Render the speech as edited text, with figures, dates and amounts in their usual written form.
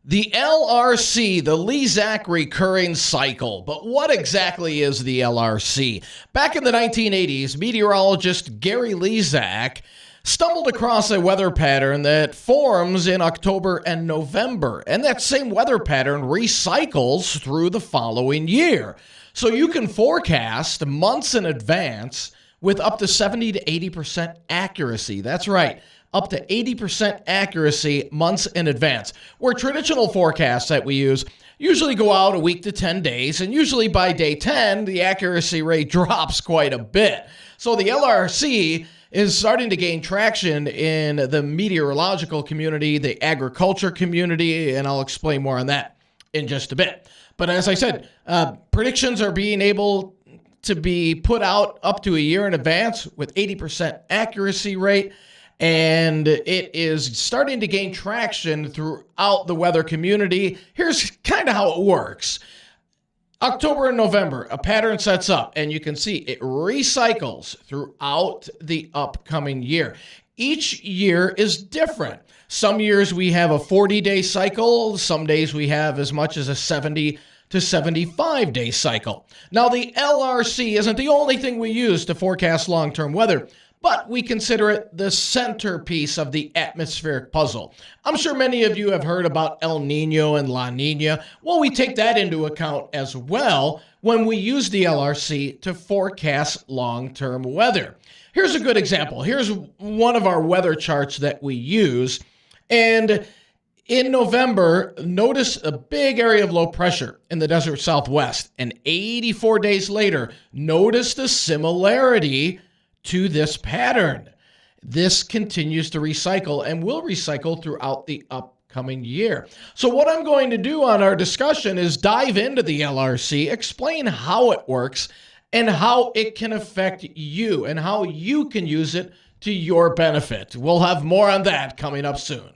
The LRC, the Lezak recurring cycle. But what exactly is the LRC? Back in the 1980s, meteorologist Gary Lezak stumbled across a weather pattern that forms in October and November. And that same weather pattern recycles through the following year. So you can forecast months in advance with up to 70 to 80% accuracy. That's right. Up to 80% accuracy months in advance. Where traditional forecasts that we use usually go out a week to 10 days, and usually by day 10, the accuracy rate drops quite a bit. So the LRC is starting to gain traction in the meteorological community, the agriculture community, and I'll explain more on that in just a bit. But as I said, predictions are being able to be put out up to a year in advance with 80% accuracy rate. And it is starting to gain traction throughout the weather community. Here's kind of how it works. October and November, a pattern sets up, and you can see it recycles throughout the upcoming year. Each year is different. Some years we have a 40-day cycle. Some days we have as much as a 70 to 75-day cycle. Now, the LRC isn't the only thing we use to forecast long-term weather, but we consider it the centerpiece of the atmospheric puzzle. I'm sure many of you have heard about El Nino and La Nina. Well, we take that into account as well when we use the LRC to forecast long-term weather. Here's a good example. Here's one of our weather charts that we use. And in November, notice a big area of low pressure in the desert Southwest. And 84 days later, notice the similarity to this pattern. This continues to recycle and will recycle throughout the upcoming year. So what I'm going to do on our discussion is dive into the LRC, explain how it works and how it can affect you and how you can use it to your benefit. We'll have more on that coming up soon.